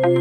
ಧ್ಯಾನ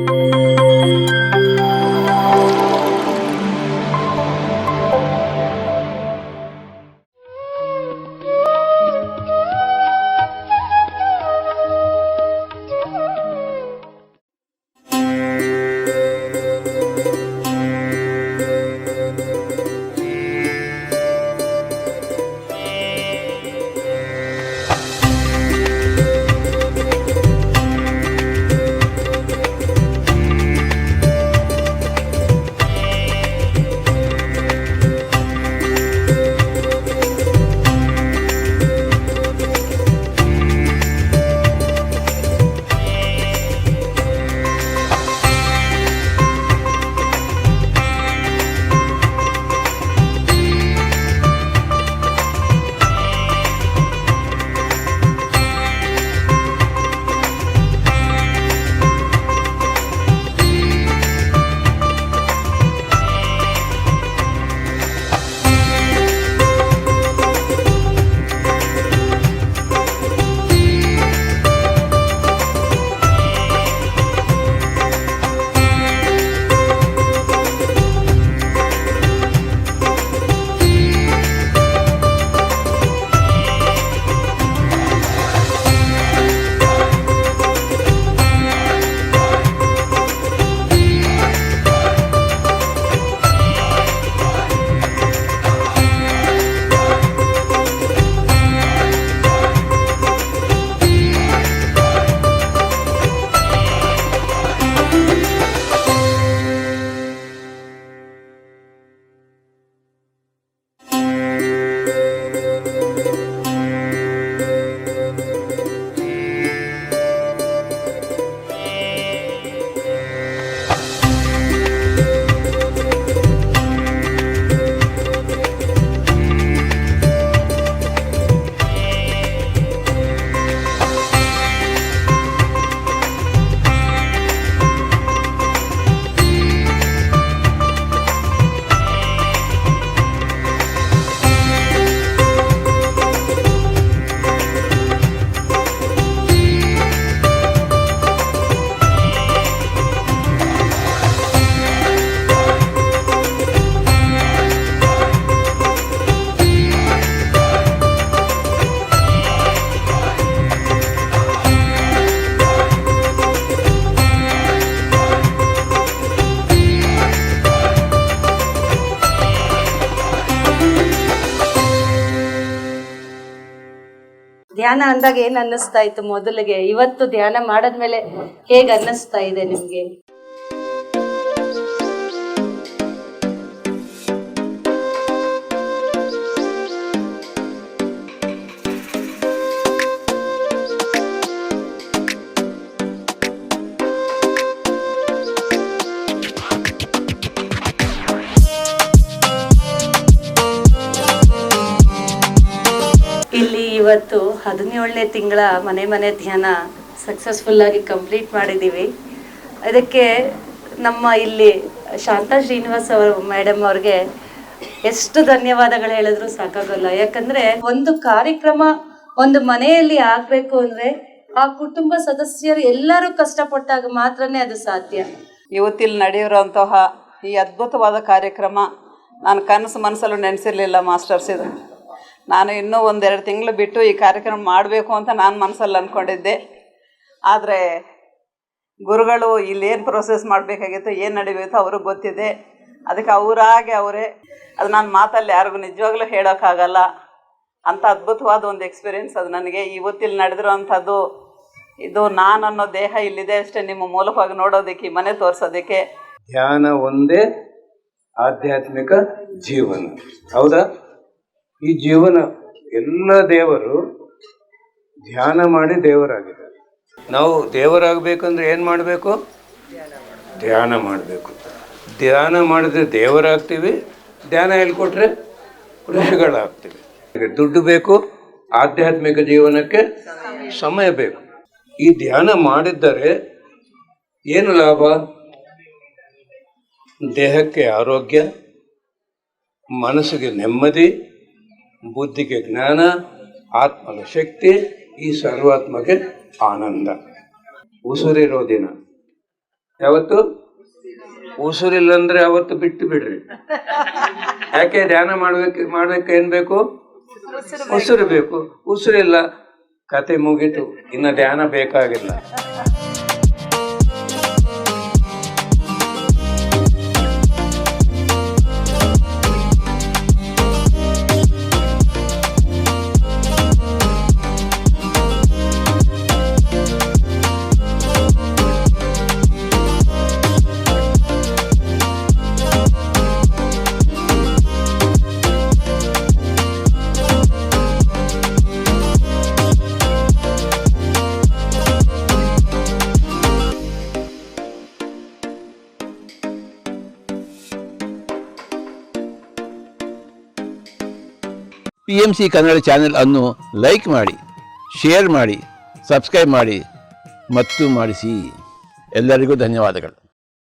ಅಂದಾಗ ಏನ್ ಅನ್ನಿಸ್ತಾ ಇತ್ತು ಮೊದಲಿಗೆ, ಇವತ್ತು ಧ್ಯಾನ ಮಾಡದ್ಮೇಲೆ ಹೇಗ್ ಅನ್ನಿಸ್ತಾ ಇದೆ ನಿಮ್ಗೆ? ಇಲ್ಲಿ ಇವತ್ತು 17ನೇ ತಿಂಗಳ ಮನೆ ಧ್ಯಾನ ಸಕ್ಸಸ್ಫುಲ್ ಆಗಿ ಕಂಪ್ಲೀಟ್ ಮಾಡಿದ್ದೀವಿ. ಅದಕ್ಕೆ ನಮ್ಮ ಇಲ್ಲಿ ಶಾಂತಾ ಶ್ರೀನಿವಾಸ್ ಅವರು ಮೇಡಮ್ ಅವ್ರಿಗೆ ಎಷ್ಟು ಧನ್ಯವಾದಗಳು ಹೇಳಿದ್ರು ಸಾಕಾಗಲ್ಲ. ಯಾಕಂದ್ರೆ ಒಂದು ಕಾರ್ಯಕ್ರಮ ಒಂದು ಮನೆಯಲ್ಲಿ ಆಗ್ಬೇಕು ಅಂದ್ರೆ ಆ ಕುಟುಂಬ ಸದಸ್ಯರು ಎಲ್ಲರೂ ಕಷ್ಟಪಟ್ಟಾಗ ಮಾತ್ರನೇ ಅದು ಸಾಧ್ಯ. ಇವತ್ತಿಲ್ಲಿ ನಡೆಯಿರುವಂತಹ ಈ ಅದ್ಭುತವಾದ ಕಾರ್ಯಕ್ರಮ ನಾನು ಕನಸು ಮನಸ್ಸಲ್ಲೂ ನೆನೆಸಿರಲಿಲ್ಲ ಮಾಸ್ಟರ್ಸ್. ಇದು ನಾನು ಇನ್ನೂ 1-2 ತಿಂಗಳು ಬಿಟ್ಟು ಈ ಕಾರ್ಯಕ್ರಮ ಮಾಡಬೇಕು ಅಂತ ನಾನು ಮನಸ್ಸಲ್ಲಿ ಅಂದ್ಕೊಂಡಿದ್ದೆ. ಆದರೆ ಗುರುಗಳು ಇಲ್ಲೇನು ಪ್ರೋಸೆಸ್ ಮಾಡಬೇಕಾಗಿತ್ತು, ಏನು ನಡಿಬೇಕು ಅವ್ರಿಗೆ ಗೊತ್ತಿದೆ. ಅದಕ್ಕೆ ಅವರೇ ಅದು ನಾನು ಮಾತಲ್ಲಿ ಯಾರಿಗೂ ನಿಜವಾಗ್ಲೂ ಹೇಳೋಕ್ಕಾಗಲ್ಲ. ಅಂಥ ಅದ್ಭುತವಾದ ಒಂದು ಎಕ್ಸ್ಪೀರಿಯೆನ್ಸ್ ಅದು ನನಗೆ ಇವತ್ತಿಲ್ಲಿ ನಡೆದಿರೋವಂಥದ್ದು. ಇದು ನಾನು ಅನ್ನೋ ದೇಹ ಇಲ್ಲಿದೆ ಅಷ್ಟೇ, ನಿಮ್ಮ ಮೂಲಕವಾಗಿ ನೋಡೋದಕ್ಕೆ, ಮನೆ ತೋರಿಸೋದಕ್ಕೆ. ಧ್ಯಾನ ಒಂದೇ ಆಧ್ಯಾತ್ಮಿಕ ಜೀವನ, ಹೌದಾ? ಈ ಜೀವನ ಎಲ್ಲ ದೇವರು ಧ್ಯಾನ ಮಾಡಿ ದೇವರಾಗಿದ್ದಾರೆ. ನಾವು ದೇವರಾಗಬೇಕಂದ್ರೆ ಏನು ಮಾಡಬೇಕು? ಧ್ಯಾನ ಮಾಡಬೇಕು. ಧ್ಯಾನ ಮಾಡಿದ್ರೆ ದೇವರಾಗ್ತೀವಿ, ಧ್ಯಾನ ಹೇಳ್ಕೊಟ್ರೆ ಋಷಿಗಳಾಗ್ತೀವಿ. ದುಡ್ಡು ಬೇಕು, ಆಧ್ಯಾತ್ಮಿಕ ಜೀವನಕ್ಕೆ ಸಮಯ ಬೇಕು. ಈ ಧ್ಯಾನ ಮಾಡಿದ್ದರೆ ಏನು ಲಾಭ? ದೇಹಕ್ಕೆ ಆರೋಗ್ಯ, ಮನಸ್ಸಿಗೆ ನೆಮ್ಮದಿ, ಬುದ್ಧಿಗೆ ಜ್ಞಾನ, ಆತ್ಮದ ಶಕ್ತಿ, ಈ ಸರ್ವಾತ್ಮಗೆ ಆನಂದ. ಉಸಿರಿರೋ ದಿನ ಯಾವತ್ತು ಉಸಿರಿಲ್ಲ ಅಂದ್ರೆ ಅವತ್ತು ಬಿಟ್ಟು ಬಿಡ್ರಿ. ಯಾಕೆ ಧ್ಯಾನ ಮಾಡ್ಬೇಕು ಏನ್ ಬೇಕು? ಉಸಿರು ಬೇಕು. ಉಸಿರಿಲ್ಲ, ಕತೆ ಮುಗೀತು, ಇನ್ನು ಧ್ಯಾನ ಬೇಕಾಗಿಲ್ಲ. PMC ಕನ್ನಡ ಚಾನೆಲ್ ಅನ್ನು ಲೈಕ್ ಮಾಡಿ, ಶೇರ್ ಮಾಡಿ, ಸಬ್ಸ್ಕ್ರೈಬ್ ಮಾಡಿ ಮತ್ತು ಮಾಡಿಸಿ. ಎಲ್ಲರಿಗೂ ಧನ್ಯವಾದಗಳು.